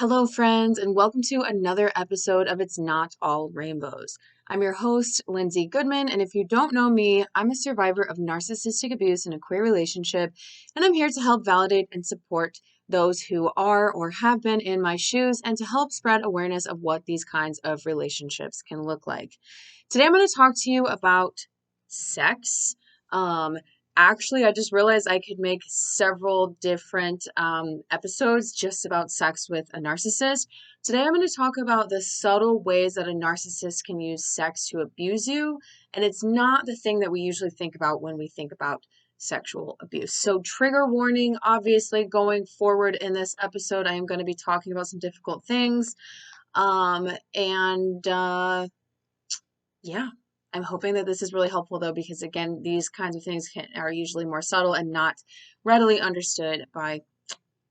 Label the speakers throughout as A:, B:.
A: Hello, friends, and welcome to another episode of It's Not All Rainbows. I'm your host, Lindsay Goodman, and if you don't know me, I'm a survivor of narcissistic abuse in a queer relationship, and I'm here to help validate and support those who are or have been in my shoes and to help spread awareness of what these kinds of relationships can look like. Today, I'm going to talk to you about sex. Actually, I just realized I could make several different episodes just about sex with a narcissist. Today, I'm going to talk about the subtle ways that a narcissist can use sex to abuse you. And it's not the thing that we usually think about when we think about sexual abuse. So, trigger warning, obviously, going forward in this episode, I am going to be talking about some difficult things. Yeah, I'm hoping that this is really helpful though, because again, these kinds of things are usually more subtle and not readily understood by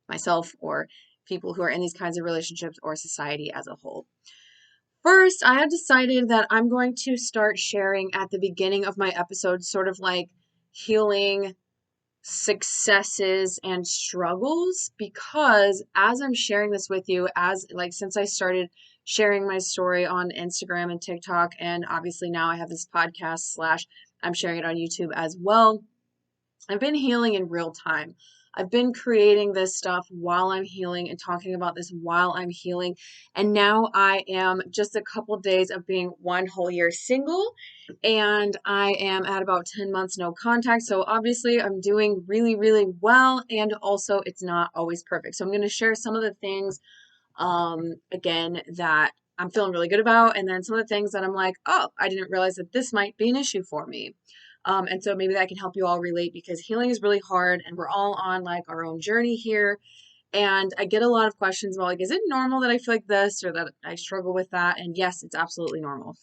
A: myself or people who are in these kinds of relationships or society as a whole. First, I have decided that I'm going to start sharing at the beginning of my episodes sort of like healing successes and struggles, because as I'm sharing this with you, since I started sharing my story on Instagram and TikTok, and obviously now I have this podcast slash I'm sharing it on YouTube as well, I've been healing in real time. I've been creating this stuff while I'm healing and talking about this while I'm healing. And now I am just a couple days of being one whole year single, and I am at about 10 months no contact. So obviously I'm doing really, really well. And also it's not always perfect. So I'm going to share some of the things, again, that I'm feeling really good about. And then some of the things that I'm like, oh, I didn't realize that this might be an issue for me. And so maybe that can help you all relate, because healing is really hard and we're all on like our own journey here. And I get a lot of questions about like, is it normal that I feel like this or that I struggle with that? And yes, it's absolutely normal.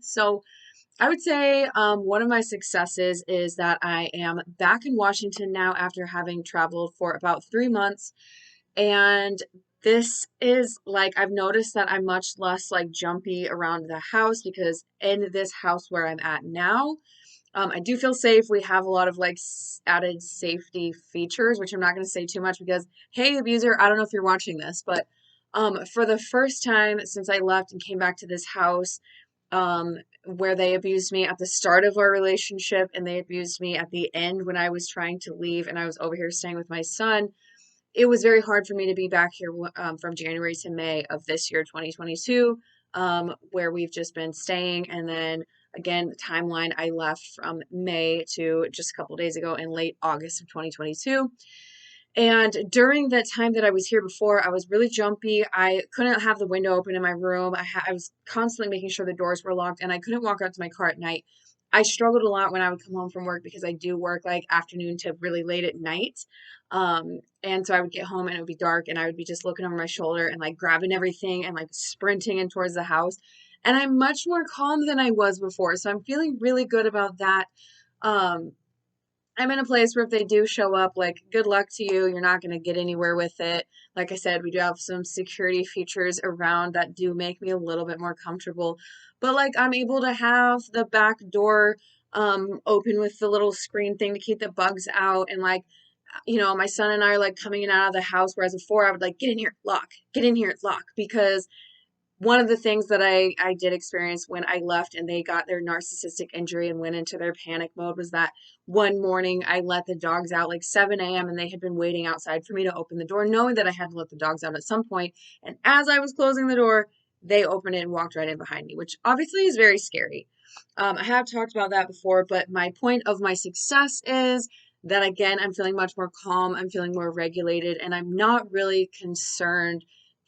A: So I would say one of my successes is that I am back in Washington now after having traveled for about 3 months. And this is like, I've noticed that I'm much less like jumpy around the house, because in this house where I'm at now, I do feel safe. We have a lot of like added safety features, which I'm not going to say too much because, hey, abuser, I don't know if you're watching this, but for the first time since I left and came back to this house, where they abused me at the start of our relationship and they abused me at the end when I was trying to leave and I was over here staying with my son, it was very hard for me to be back here from January to May of this year, 2022, where we've just been staying. And then again, the timeline, I left from May to just a couple days ago in late August of 2022. And during that time that I was here before, I was really jumpy. I couldn't have the window open in my room. I was constantly making sure the doors were locked, and I couldn't walk out to my car at night. I struggled a lot when I would come home from work because I do work like afternoon to really late at night. And so I would get home and it would be dark and I would be just looking over my shoulder and like grabbing everything and like sprinting in towards the house. And I'm much more calm than I was before. So I'm feeling really good about that. Um, I'm in a place where if they do show up, like, good luck to you. You're not going to get anywhere with it. Like I said, we do have some security features around that do make me a little bit more comfortable. But like, I'm able to have the back door open with the little screen thing to keep the bugs out. And like, my son and I are like coming in and out of the house, whereas before I would like, get in here, lock, get in here, lock, because one of the things that I did experience when I left and they got their narcissistic injury and went into their panic mode was that one morning I let the dogs out like 7 a.m. and they had been waiting outside for me to open the door, knowing that I had to let the dogs out at some point. And as I was closing the door, they opened it and walked right in behind me, which obviously is very scary. I have talked about that before, but my point of my success is that, again, I'm feeling much more calm, I'm feeling more regulated, and I'm not really concerned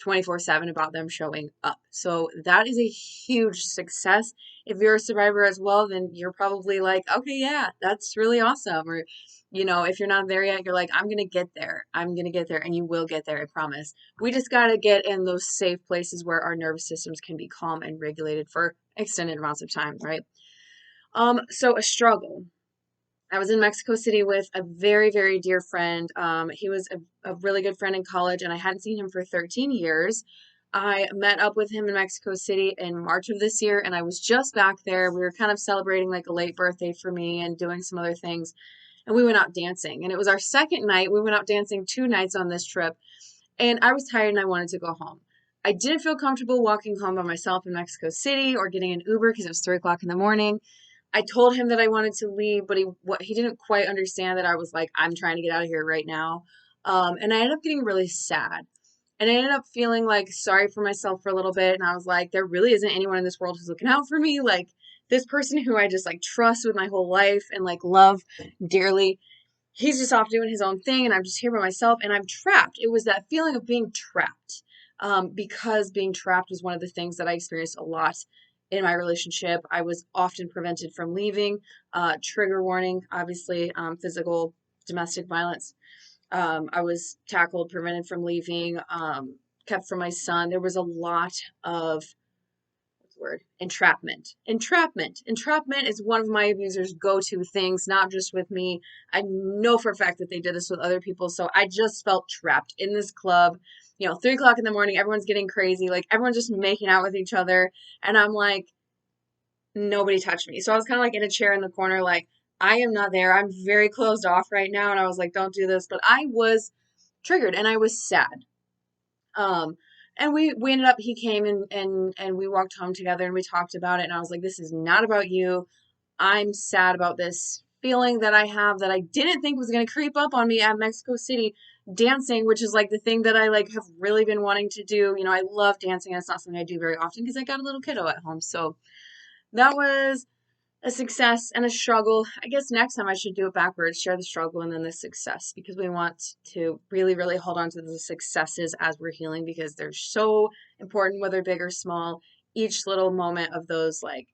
A: 24/7 about them showing up. So that is a huge success. If you're a survivor as well, then you're probably like, okay, yeah, that's really awesome. Or, if you're not there yet, you're like, I'm going to get there. I'm going to get there. And you will get there, I promise. We just got to get in those safe places where our nervous systems can be calm and regulated for extended amounts of time, right? So a struggle. I was in Mexico City with a very, very dear friend. He was a really good friend in college, and I hadn't seen him for 13 years. I met up with him in Mexico City in March of this year, and I was just back there. We were kind of celebrating like a late birthday for me and doing some other things, and we went out dancing. And it was our second night. We went out dancing 2 nights on this trip. and I was tired and I wanted to go home. I didn't feel comfortable walking home by myself in Mexico City or getting an Uber because it was 3 o'clock in the morning. I told him that I wanted to leave, but he didn't quite understand that I was like, I'm trying to get out of here right now. And I ended up getting really sad. And I ended up feeling like sorry for myself for a little bit. And I was like, there really isn't anyone in this world who's looking out for me. Like this person who I just like trust with my whole life and like love dearly, he's just off doing his own thing. And I'm just here by myself and I'm trapped. It was that feeling of being trapped. Because being trapped was one of the things that I experienced a lot in my relationship. I was often prevented from leaving. Trigger warning, obviously, physical domestic violence. I was tackled, prevented from leaving, kept from my son. There was a lot of entrapment. Entrapment is one of my abusers' go-to things, not just with me. I know for a fact that they did this with other people. So I just felt trapped in this club. 3 o'clock in the morning, everyone's getting crazy. Like everyone's just making out with each other. And I'm like, nobody touched me. So I was kind of like in a chair in the corner, like, I am not there. I'm very closed off right now. And I was like, don't do this. But I was triggered and I was sad. And we ended up, he came and we walked home together and we talked about it. And I was like, this is not about you. I'm sad about this feeling that I have that I didn't think was going to creep up on me at Mexico City dancing, which is like the thing that I like have really been wanting to do. I love dancing and it's not something I do very often because I got a little kiddo at home. So that was a success and a struggle. I guess next time I should do it backwards, share the struggle and then the success, because we want to really, really hold on to the successes as we're healing because they're so important, whether big or small. Each little moment of those, like,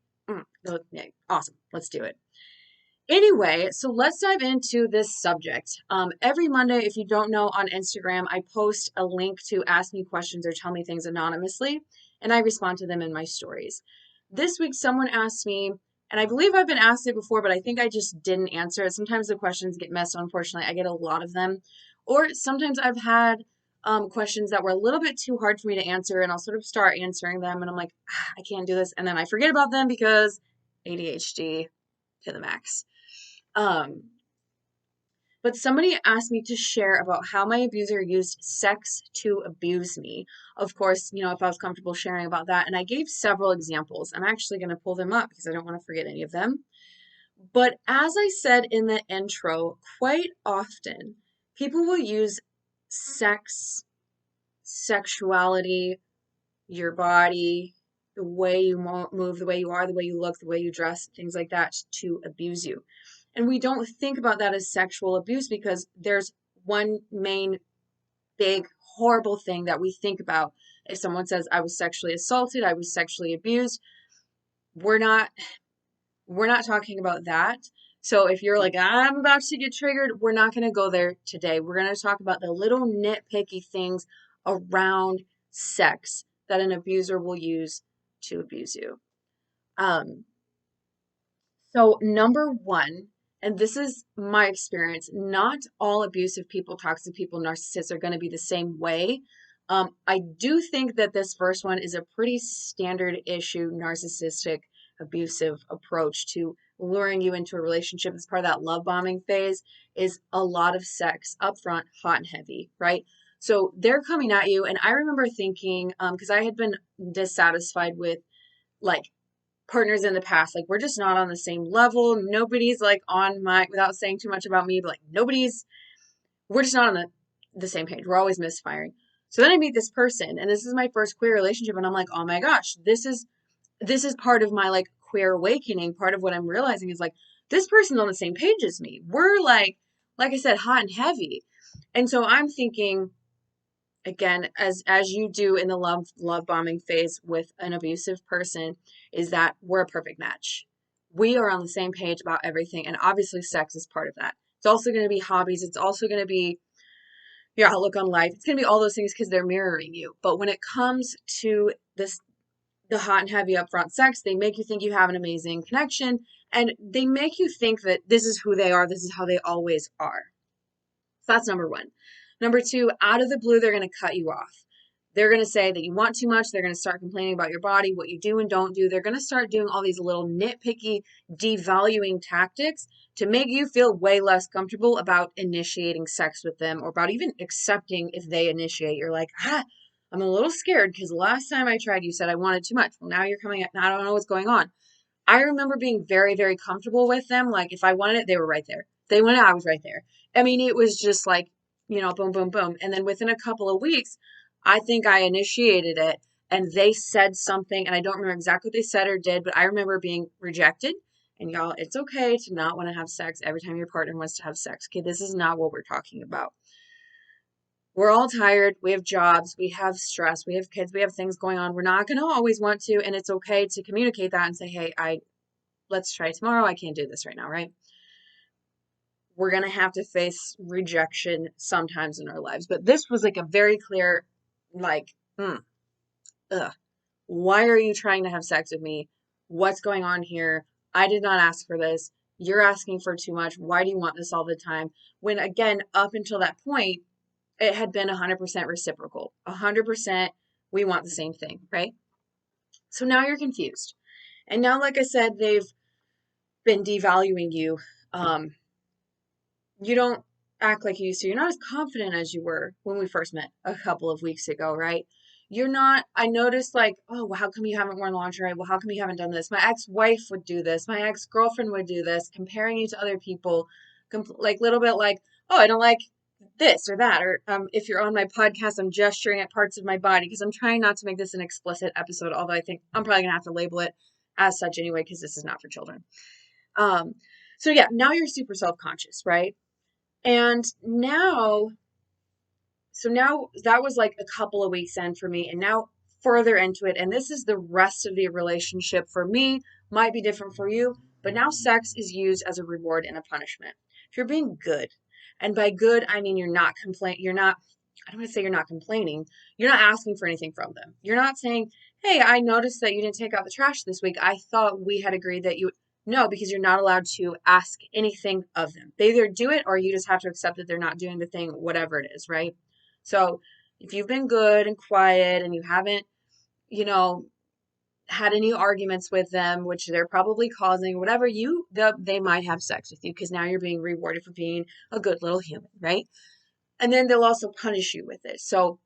A: yeah, awesome, let's do it. Anyway, so let's dive into this subject. Every Monday, if you don't know, on Instagram, I post a link to ask me questions or tell me things anonymously, and I respond to them in my stories. This week, someone asked me, and I believe I've been asked it before, but I think I just didn't answer it. Sometimes the questions get missed, unfortunately. I get a lot of them. Or sometimes I've had questions that were a little bit too hard for me to answer, and I'll sort of start answering them, and I'm like, I can't do this. And then I forget about them because ADHD to the max. But somebody asked me to share about how my abuser used sex to abuse me. Of course, if I was comfortable sharing about that. And I gave several examples. I'm actually going to pull them up because I don't want to forget any of them. But as I said in the intro, quite often people will use sex, sexuality, your body, the way you move, the way you are, the way you look, the way you dress, things like that to abuse you. And we don't think about that as sexual abuse because there's one main big horrible thing that we think about. If someone says, I was sexually assaulted, I was sexually abused, we're not talking about that. So if you're like, I'm about to get triggered, we're not going to go there today. We're going to talk about the little nitpicky things around sex that an abuser will use to abuse you. So number one, and this is my experience, not all abusive people, toxic people, narcissists are going to be the same way. I do think that this first one is a pretty standard issue, narcissistic, abusive approach to luring you into a relationship as part of that love bombing phase is a lot of sex upfront, hot and heavy, right? So they're coming at you. And I remember thinking, because I had been dissatisfied with like partners in the past, like we're just not on the same level. Nobody's like on my, without saying too much about me, but like we're just not on the same page. We're always misfiring. So then I meet this person and this is my first queer relationship and I'm like, oh my gosh, this is part of my like queer awakening. Part of what I'm realizing is like, this person's on the same page as me. We're like I said, hot and heavy. And so I'm thinking, again, as you do in the love bombing phase with an abusive person, is that we're a perfect match. We are on the same page about everything, and obviously sex is part of that. It's also going to be hobbies. It's also going to be your outlook on life. It's going to be all those things because they're mirroring you. But when it comes to the hot and heavy upfront sex, they make you think you have an amazing connection, and they make you think that this is who they are. This is how they always are. So that's number one. Number two, out of the blue, they're going to cut you off. They're going to say that you want too much. They're going to start complaining about your body, what you do and don't do. They're going to start doing all these little nitpicky, devaluing tactics to make you feel way less comfortable about initiating sex with them or about even accepting if they initiate. You're like, I'm a little scared because last time I tried, you said I wanted too much. Well, now you're coming at, I don't know what's going on. I remember being very, very comfortable with them. Like if I wanted it, they were right there. They wanted it, I was right there. I mean, it was just like, boom, boom, boom. And then within a couple of weeks, I think I initiated it and they said something, and I don't remember exactly what they said or did, but I remember being rejected. And y'all, it's okay to not want to have sex every time your partner wants to have sex. Okay, this is not what we're talking about. We're all tired. We have jobs. We have stress. We have kids. We have things going on. We're not going to always want to. And it's okay to communicate that and say, hey, let's try tomorrow. I can't do this right now, right? We're going to have to face rejection sometimes in our lives. But this was like a very clear, like, why are you trying to have sex with me? What's going on here? I did not ask for this. You're asking for too much. Why do you want this all the time? When again, up until that point, it had been 100% reciprocal. 100% we want the same thing, right? So now you're confused. And now, like I said, they've been devaluing you. You don't act like you used to. You're not as confident as you were when we first met a couple of weeks ago, right? You're not, I noticed like, oh, well, how come you haven't worn lingerie? Well, how come you haven't done this? My ex-wife would do this. My ex-girlfriend would do this, comparing you to other people, like little bit like, oh, I don't like this or that. Or if you're on my podcast, I'm gesturing at parts of my body because I'm trying not to make this an explicit episode, although I think I'm probably going to have to label it as such anyway because this is not for children. So yeah, now you're super self-conscious, right? And now that was like a couple of weeks in for me, and now further into it, and this is the rest of the relationship for me, might be different for you, but now sex is used as a reward and a punishment. If you're being good, and by good, I mean I don't want to say you're not complaining, you're not asking for anything from them. You're not saying, hey, I noticed that you didn't take out the trash this week. I thought we had agreed that you no, because you're not allowed to ask anything of them. They either do it or you just have to accept that they're not doing the thing, whatever it is, right? So if you've been good and quiet and you haven't, you know, had any arguments with them, which they're probably causing, whatever they might have sex with you because now you're being rewarded for being a good little human, right? And then they'll also punish you with it. So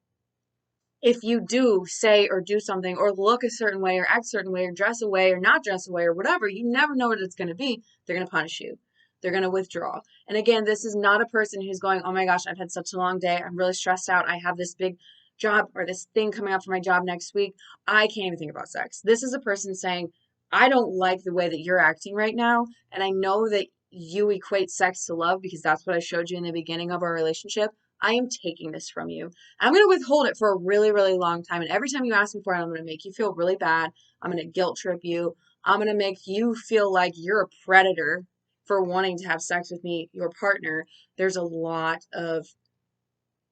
A: if you do say or do something or look a certain way or act a certain way or dress away or not dress away or whatever, you never know what it's going to be. They're going to punish you. They're going to withdraw. And again, this is not a person who's going, oh my gosh, I've had such a long day. I'm really stressed out. I have this big job or this thing coming up for my job next week. I can't even think about sex. This is a person saying, I don't like the way that you're acting right now. And I know that you equate sex to love because that's what I showed you in the beginning of our relationship. I am taking this from you. I'm going to withhold it for a really, really long time. And every time you ask me for it, I'm going to make you feel really bad. I'm going to guilt trip you. I'm going to make you feel like you're a predator for wanting to have sex with me, your partner. There's a lot of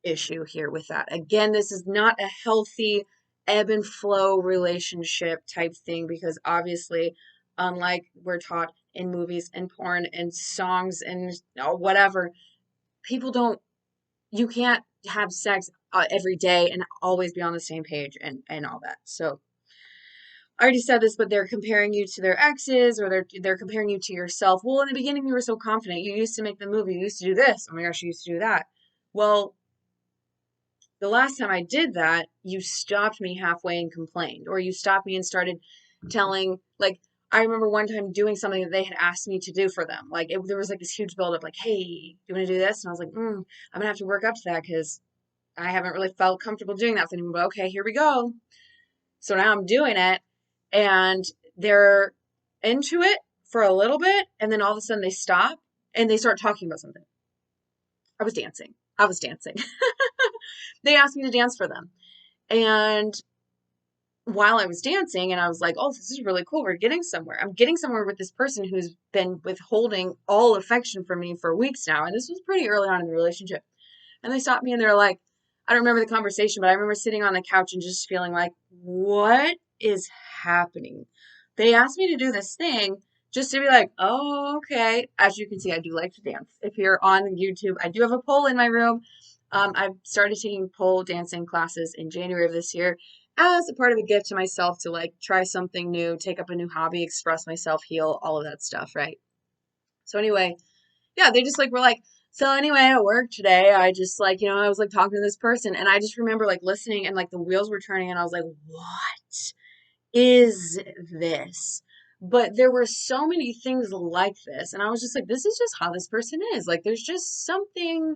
A: issue here with that. Again, this is not a healthy ebb and flow relationship type thing because obviously, unlike we're taught in movies and porn and songs and whatever, you can't have sex every day and always be on the same page and all that. So I already said this, but they're comparing you to their exes or they're comparing you to yourself. Well, in the beginning, you were so confident. You used to make the movie. You used to do this. Oh my gosh, you used to do that. Well, the last time I did that, you stopped me halfway and complained, or you stopped me and started telling, like, I remember one time doing something that they had asked me to do for them. Like, there was like this huge buildup, like, hey, do you want to do this? And I was like, I'm going to have to work up to that because I haven't really felt comfortable doing that with anyone. But okay, here we go. So now I'm doing it, and they're into it for a little bit, and then all of a sudden they stop and they start talking about something. I was dancing. They asked me to dance for them. And while I was dancing, and I was like, oh, this is really cool. We're getting somewhere. I'm getting somewhere with this person who's been withholding all affection from me for weeks now. And this was pretty early on in the relationship. And they stopped me and they're like, I don't remember the conversation, but I remember sitting on the couch and just feeling like, what is happening? They asked me to do this thing just to be like, oh, okay. As you can see, I do like to dance. If you're on YouTube, I do have a pole in my room. I've started taking pole dancing classes in January of this year as a part of a gift to myself to like try something new, take up a new hobby, express myself, heal, all of that stuff, right? So anyway, yeah, they just like were like, so anyway, at work today, I just like, I was like talking to this person, and I just remember like listening, and like the wheels were turning, and I was like, what is this? But there were so many things like this, and I was just like, this is just how this person is. Like, there's just something,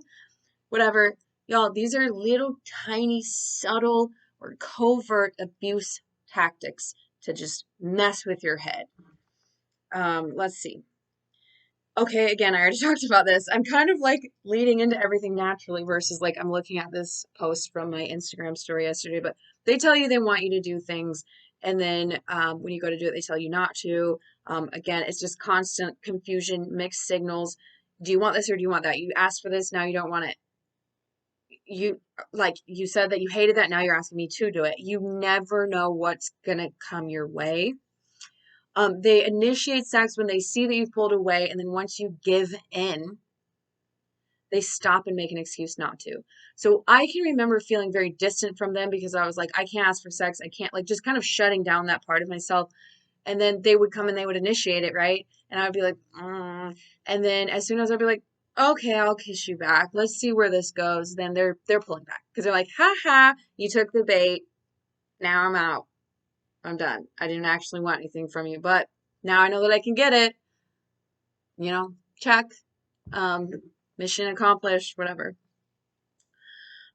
A: whatever. Y'all, these are little tiny, subtle, or covert abuse tactics to just mess with your head. Let's see. Okay, again, I already talked about this. I'm kind of like leading into everything naturally versus like I'm looking at this post from my Instagram story yesterday, but they tell you they want you to do things, and then when you go to do it, they tell you not to. Again, it's just constant confusion, mixed signals. Do you want this or do you want that? You asked for this, now you don't want it. You said that you hated that, now you're asking me to do it. You never know what's gonna come your way. They initiate sex when they see that you've pulled away, and then once you give in, they stop and make an excuse not to. So I can remember feeling very distant from them because I was like, I can't ask for sex. I can't, like, just kind of shutting down that part of myself. And then they would come and they would initiate it, right? And I would be like, and then as soon as I'd be like, okay, I'll kiss you back. Let's see where this goes. Then they're pulling back because they're like, ha ha, you took the bait. Now I'm out. I'm done. I didn't actually want anything from you, but now I know that I can get it. Check. Um, mission accomplished, whatever.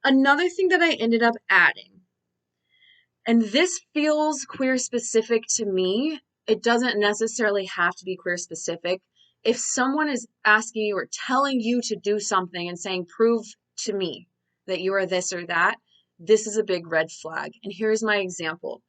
A: Another thing that I ended up adding, and this feels queer specific to me, it doesn't necessarily have to be queer specific. If someone is asking you or telling you to do something and saying, prove to me that you are this or that, this is a big red flag. And here's my example.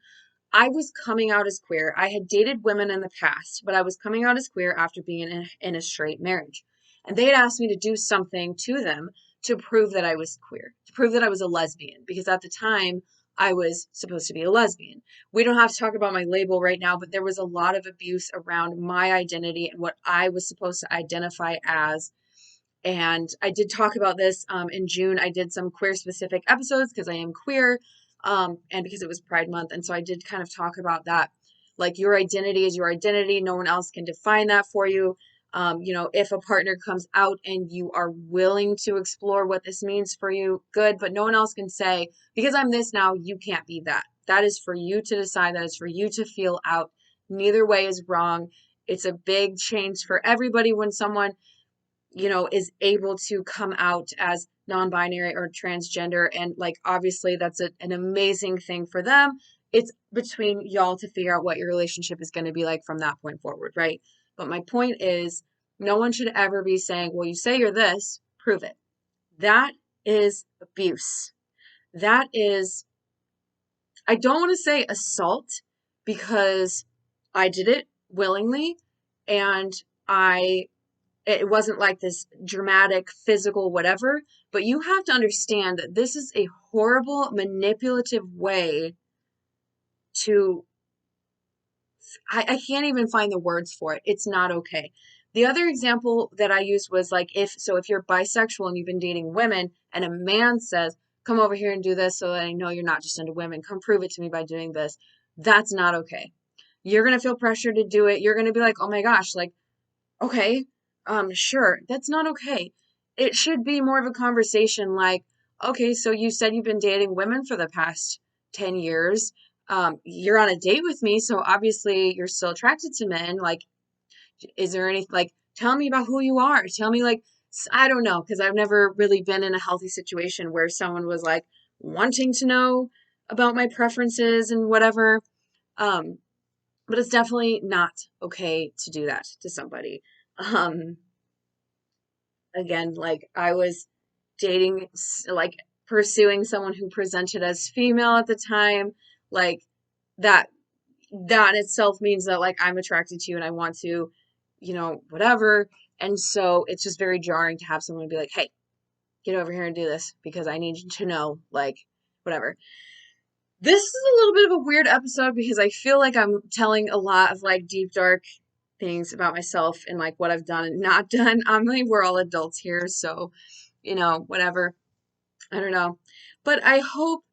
A: I was coming out as queer. I had dated women in the past, but I was coming out as queer after being in a straight marriage. And they had asked me to do something to them to prove that I was queer, to prove that I was a lesbian, because at the time I was supposed to be a lesbian. We don't have to talk about my label right now, but there was a lot of abuse around my identity and what I was supposed to identify as. And I did talk about this in June. I did some queer specific episodes because I am queer, and because it was Pride Month. And so I did kind of talk about that. Like, your identity is your identity. No one else can define that for you. If a partner comes out and you are willing to explore what this means for you, good. But no one else can say, because I'm this now, you can't be that. That is for you to decide. That is for you to feel out. Neither way is wrong. It's a big change for everybody when someone is able to come out as non-binary or transgender. And like, obviously that's an amazing thing for them. It's between y'all to figure out what your relationship is going to be like from that point forward, right? But my point is, no one should ever be saying, well, you say you're this, prove it. That is abuse. That is, I don't want to say assault, because I did it willingly, and it wasn't like this dramatic physical whatever, but you have to understand that this is a horrible manipulative way to, I can't even find the words for it. It's not okay. The other example that I used was like, if you're bisexual and you've been dating women and a man says, come over here and do this so that I know you're not just into women, come prove it to me by doing this, that's not okay. You're going to feel pressure to do it. You're going to be like, oh my gosh, like, okay, sure, that's not okay. It should be more of a conversation like, okay, so you said you've been dating women for the past 10 years. You're on a date with me, so obviously you're still attracted to men. Like, is there any, like, tell me about who you are. Tell me, like, I don't know, because I've never really been in a healthy situation where someone was like wanting to know about my preferences and whatever. Um, but it's definitely not okay to do that to somebody. Um, Again, like, I was dating, like, pursuing someone who presented as female at the time, like, that that itself means that, like, I'm attracted to you and I want to, whatever. And so it's just very jarring to have someone be like, hey, get over here and do this because I need you to know, like, whatever. This is a little bit of a weird episode because I feel like I'm telling a lot of like deep, dark things about myself and like what I've done and not done. I'm like, we're all adults here, so, whatever. I don't know. But I hope,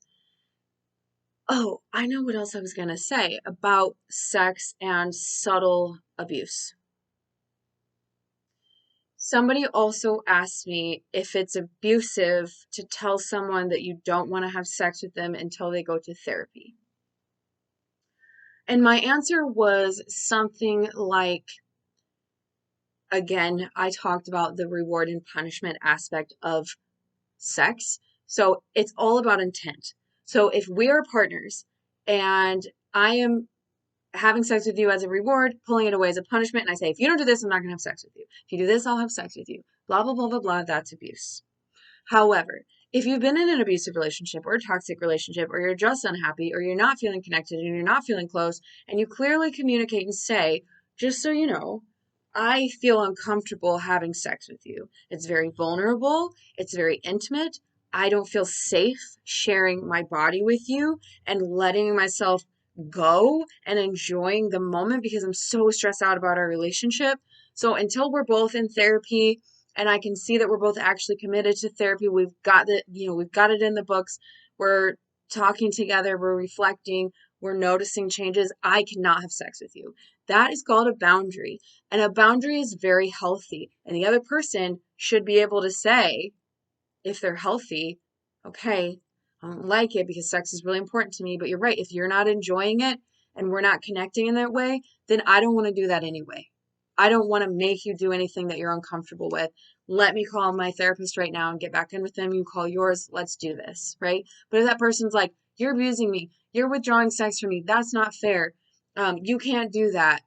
A: oh, I know what else I was going to say about sex and subtle abuse. Somebody also asked me if it's abusive to tell someone that you don't want to have sex with them until they go to therapy. And my answer was something like, again, I talked about the reward and punishment aspect of sex. So it's all about intent. So if we are partners and I am having sex with you as a reward, pulling it away as a punishment, and I say, if you don't do this, I'm not going to have sex with you. If you do this, I'll have sex with you. Blah, blah, blah, blah, blah. That's abuse. However, if you've been in an abusive relationship or a toxic relationship, or you're just unhappy, or you're not feeling connected and you're not feeling close, and you clearly communicate and say, just so you know, I feel uncomfortable having sex with you. It's very vulnerable. It's very intimate. I don't feel safe sharing my body with you and letting myself go and enjoying the moment because I'm so stressed out about our relationship. So until we're both in therapy and I can see that we're both actually committed to therapy, we've got we've got it in the books. We're talking together, we're reflecting, we're noticing changes. I cannot have sex with you. That is called a boundary. And a boundary is very healthy. And the other person should be able to say, if they're healthy, okay, I don't like it because sex is really important to me, but you're right. If you're not enjoying it and we're not connecting in that way, then I don't want to do that anyway. I don't want to make you do anything that you're uncomfortable with. Let me call my therapist right now and get back in with them. You call yours. Let's do this, right? But if that person's like, you're abusing me, you're withdrawing sex from me, that's not fair. You can't do that.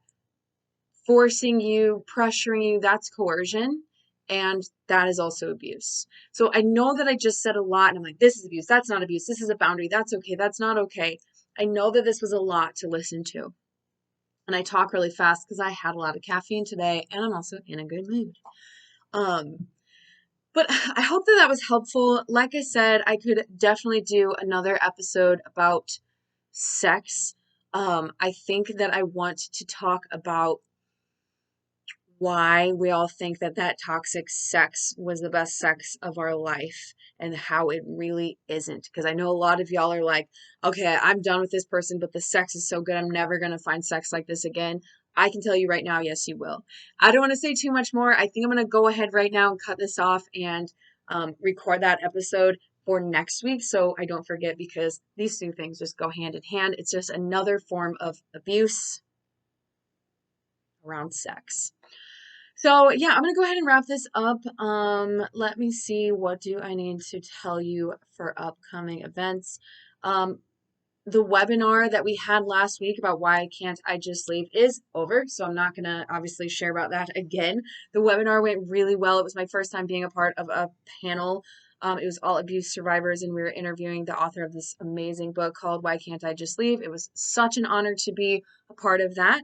A: Forcing you, pressuring you, that's coercion. And that is also abuse. So I know that I just said a lot and I'm like, this is abuse. That's not abuse. This is a boundary. That's okay. That's not okay. I know that this was a lot to listen to. And I talk really fast because I had a lot of caffeine today and I'm also in a good mood. But I hope that that was helpful. Like I said, I could definitely do another episode about sex. I think that I want to talk about why we all think that that toxic sex was the best sex of our life and how it really isn't. Because I know a lot of y'all are like, okay, I'm done with this person, but the sex is so good, I'm never going to find sex like this again. I can tell you right now, yes, you will. I don't want to say too much more. I think I'm going to go ahead right now and cut this off and record that episode for next week so I don't forget, because these two things just go hand in hand. It's just another form of abuse around sex. So yeah, I'm gonna go ahead and wrap this up. Let me see, what do I need to tell you for upcoming events? The webinar that we had last week about why can't I just leave is over, so I'm not gonna obviously share about that again. The webinar went really well. It was my first time being a part of a panel. It was all abuse survivors, and we were interviewing the author of this amazing book called Why Can't I Just Leave? It was such an honor to be a part of that.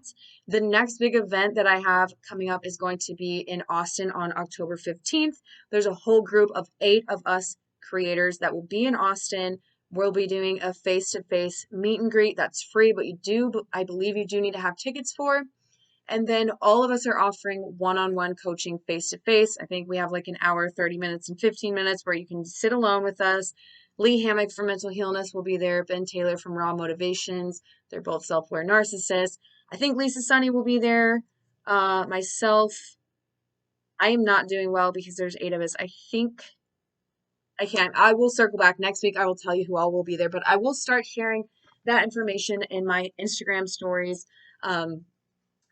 A: The next big event that I have coming up is going to be in Austin on October 15th. There's a whole group of 8 of us creators that will be in Austin. We'll be doing a face-to-face meet and greet that's free, but I believe you do need to have tickets for. And then all of us are offering one-on-one coaching face-to-face. I think we have like an hour, 30 minutes, and 15 minutes where you can sit alone with us. Lee Hammock from Mental Healness will be there. Ben Taylor from Raw Motivations. They're both self-aware narcissists. I think Lisa Sunny will be there. Myself, I am not doing well because there's 8 of us. I think I can. I will circle back next week. I will tell you who all will be there, but I will start sharing that information in my Instagram stories.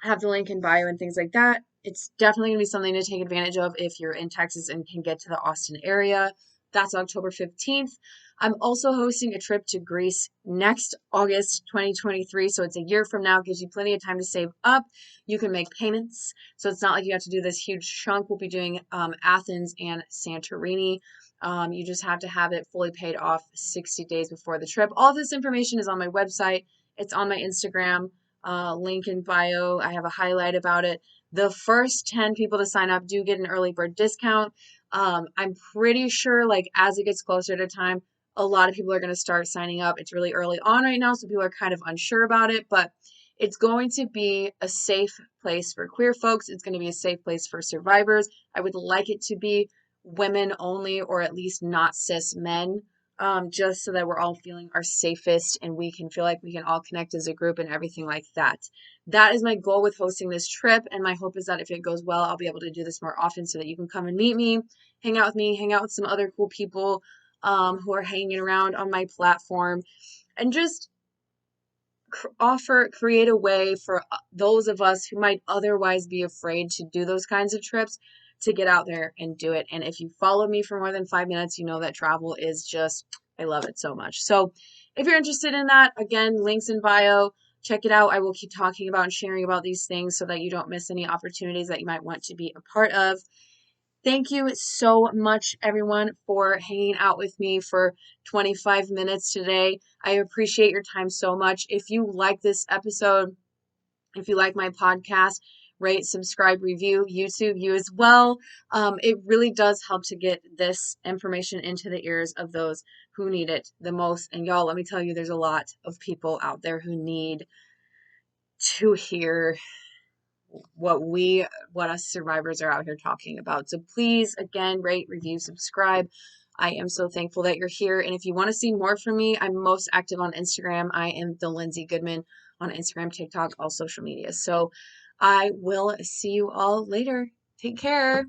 A: Have the link in bio and things like that. It's definitely going to be something to take advantage of if you're in Texas and can get to the Austin area. That's October 15th. I'm also hosting a trip to Greece next August 2023. So it's a year from now. Gives you plenty of time to save up. You can make payments. So it's not like you have to do this huge chunk. We'll be doing Athens and Santorini. You just have to have it fully paid off 60 days before the trip. All this information is on my website. It's on my Instagram. Link in bio. I have a highlight about it. The first 10 people to sign up do get an early bird discount. I'm pretty sure, like, as it gets closer to time, a lot of people are going to start signing up. It's really early on right now, so people are kind of unsure about it, but it's going to be a safe place for queer folks. It's going to be a safe place for survivors. I would like it to be women only, or at least not cis men. just so that we're all feeling our safest and we can feel like we can all connect as a group and everything like that. That is my goal with hosting this trip, and my hope is that if it goes well, I'll be able to do this more often so that you can come and meet me, hang out with me, hang out with some other cool people who are hanging around on my platform, and just create a way for those of us who might otherwise be afraid to do those kinds of trips to get out there and do it. And if you follow me for more than 5 minutes, you know that travel is just, I love it so much. So if you're interested in that, again, links in bio, check it out. I will keep talking about and sharing about these things so that you don't miss any opportunities that you might want to be a part of. Thank you so much, everyone, for hanging out with me for 25 minutes today. I appreciate your time so much. If you like this episode, if you like my podcast, rate, subscribe, review, YouTube, you as well. It really does help to get this information into the ears of those who need it the most. And y'all, let me tell you, there's a lot of people out there who need to hear what us survivors are out here talking about. So please, again, rate, review, subscribe. I am so thankful that you're here. And if you want to see more from me, I'm most active on Instagram. I am the Lindsay Goodman on Instagram, TikTok, all social media. So I will see you all later. Take care.